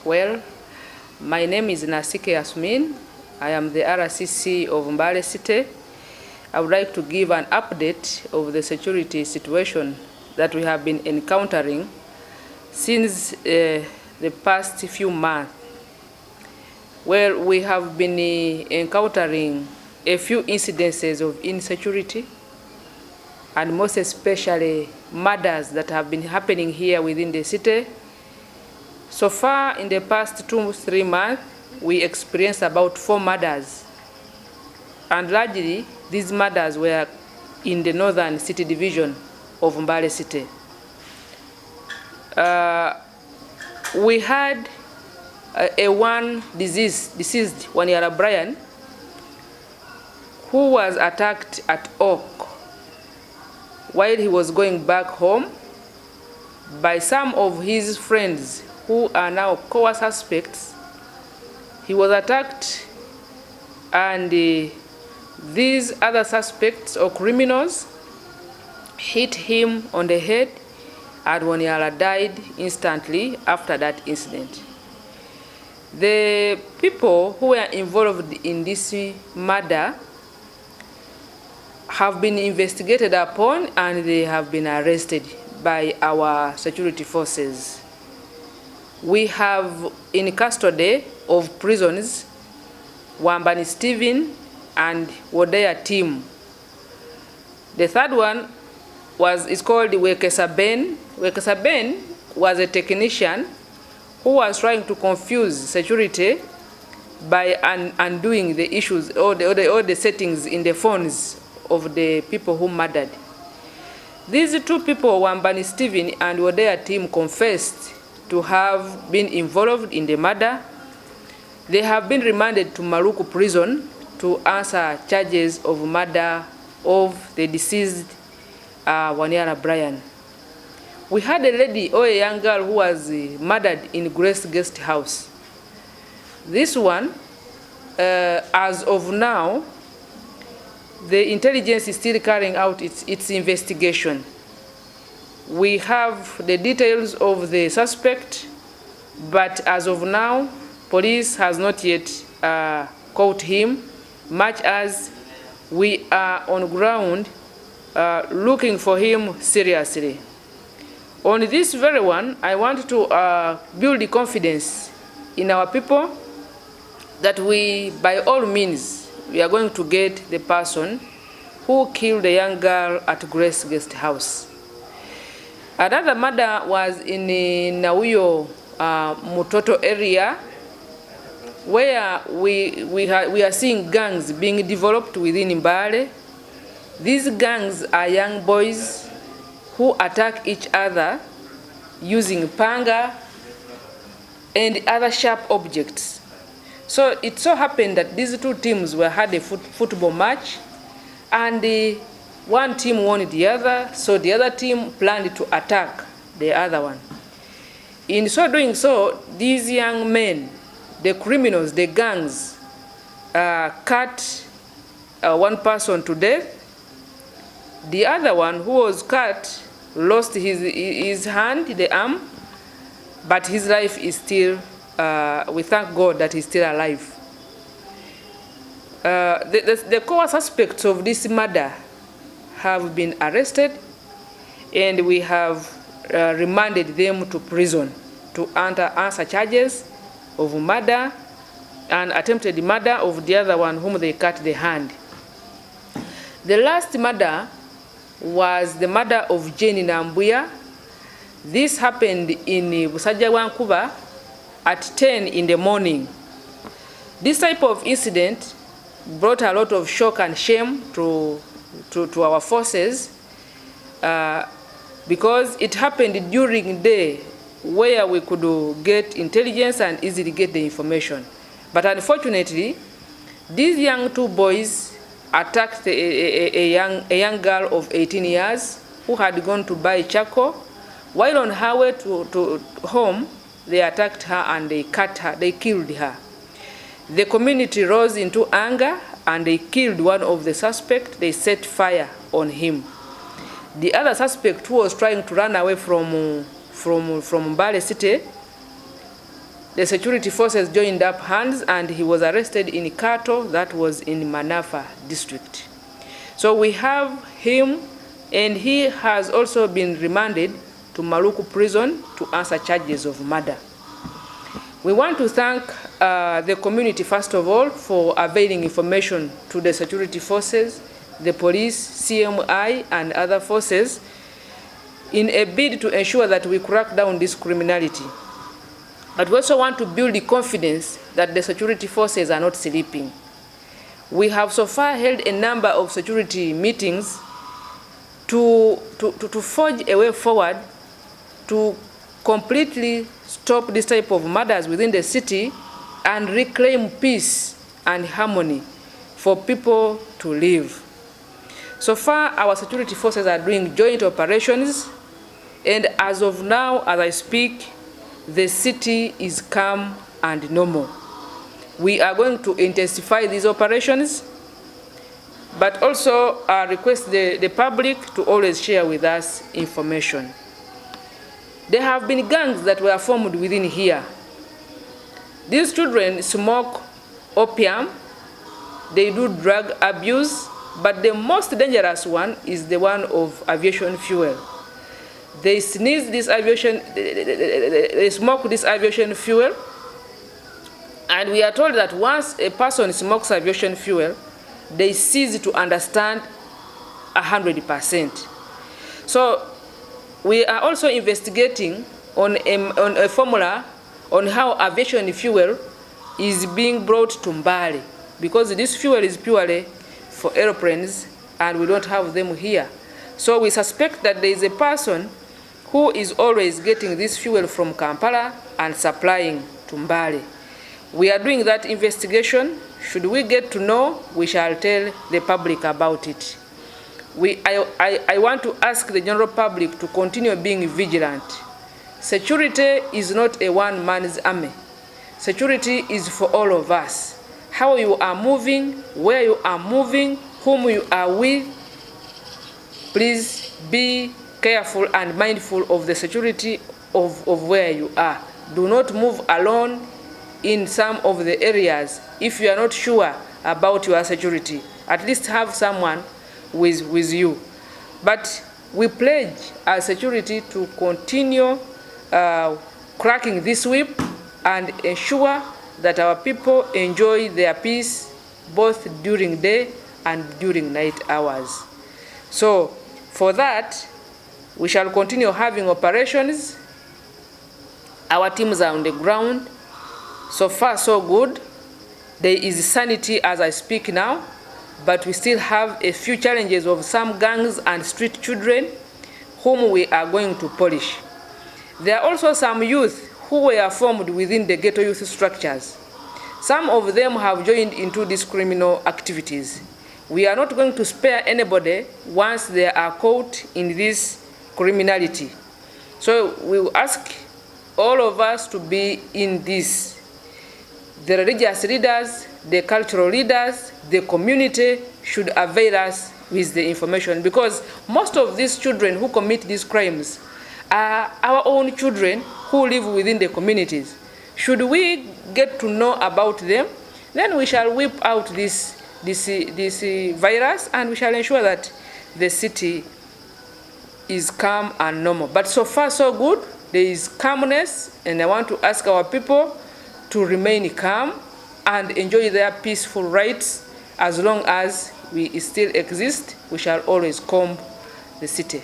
Well, my name is Nasike Yasmin. I am the RCC of Mbale City. I would like to give an update of the security situation that we have been encountering since the past few months. Well, we have been encountering a few incidences of insecurity, and most especially murders that have been happening here within the city. So far, in the past 2-3 months, we experienced about 4 murders. And largely, these murders were in the northern city division of Mbale City. We had one deceased one-year Brian, who was attacked at Oak while he was going back home by some of his friends who are now co-suspects. He was attacked, and these other suspects or criminals hit him on the head, and Waniala died instantly after that incident. The people who were involved in this murder have been investigated upon, and they have been arrested by our security forces. We have in custody of prisons Wambani Stephen and Wodea Tim. The third one is called Wekesa Ben. Wekesa Ben was a technician who was trying to confuse security by undoing the issues or the settings in the phones of the people who murdered. These two people, Wambani Stephen and Wodea Tim, confessed to have been involved in the murder. They have been remanded to Maruku prison to answer charges of murder of the deceased Waniara Brian. We had a lady or a young girl who was murdered in Grace Guest House. This one, as of now, the intelligence is still carrying out its investigation. We have the details of the suspect, but as of now, police has not yet caught him, much as we are on ground looking for him seriously. On this very one, I want to build the confidence in our people that we, by all means, we are going to get the person who killed the young girl at Grace Guest House. Another murder was in the Nawo MTO area, where we are seeing gangs being developed within Mbale. These gangs are young boys who attack each other using panga and other sharp objects. So it so happened that these two teams had a football match, and one team won the other, so the other team planned to attack the other one. In so doing so, these young men, the criminals, the gangs, cut one person to death. The other one who was cut lost his hand, the arm, but his life is still, we thank God that he's still alive. The core suspects of this murder have been arrested, and we have remanded them to prison to answer charges of murder and attempted murder of the other one whom they cut the hand. The last murder was the murder of Jane Nambua. This happened in Busaja Wankuba at 10 in the morning. This type of incident brought a lot of shock and shame to our forces because it happened during the day where we could get intelligence and easily get the information. But unfortunately, these young two boys attacked a young girl of 18 years who had gone to buy charcoal. While on her way to home, they attacked her and they cut her, they killed her. The community rose into anger and they killed one of the suspects. They set fire on him. The other suspect, who was trying to run away from Mbale City, the security forces joined up hands and he was arrested in Kato, that was in Manafa district. So we have him, and he has also been remanded to Maluku prison to answer charges of murder. We want to thank the community, first of all, for availing information to the security forces, the police, CMI, and other forces in a bid to ensure that we crack down this criminality. But we also want to build the confidence that the security forces are not sleeping. We have so far held a number of security meetings to forge a way forward to completely stop this type of murders within the city and reclaim peace and harmony for people to live. So far, our security forces are doing joint operations, and as of now, as I speak, the city is calm and normal. We are going to intensify these operations, but also request the public to always share with us information. There have been gangs that were formed within here. These children smoke opium, they do drug abuse, but the most dangerous one is the one of aviation fuel. They sneeze this aviation, they smoke this aviation fuel, and we are told that once a person smokes aviation fuel, they cease to understand 100%. So we are also investigating on a formula on how aviation fuel is being brought to Mbale, because this fuel is purely for airplanes and we don't have them here. So we suspect that there is a person who is always getting this fuel from Kampala and supplying to Mbale. We are doing that investigation. Should we get to know, we shall tell the public about it. I want to ask the general public to continue being vigilant. Security is not a one-man's army. Security is for all of us. How you are moving, where you are moving, whom you are with, please be careful and mindful of the security of where you are. Do not move alone in some of the areas if you are not sure about your security. At least have someone with you. But we pledge our security to continue cracking this whip and ensure that our people enjoy their peace both during day and during night hours. So for that, we shall continue having operations. Our teams are on the ground. So far, so good. There is sanity as I speak now, but we still have a few challenges of some gangs and street children whom we are going to polish. There are also some youth who were formed within the ghetto youth structures. Some of them have joined into these criminal activities. We are not going to spare anybody once they are caught in this criminality. So we will ask all of us to be in this. The religious leaders, the cultural leaders, the community should avail us with the information, because most of these children who commit these crimes are our own children who live within the communities. Should we get to know about them, then we shall whip out this virus and we shall ensure that the city is calm and normal. But so far so good. There is calmness, and I want to ask our people to remain calm and enjoy their peaceful rights. As long as we still exist, we shall always calm the city.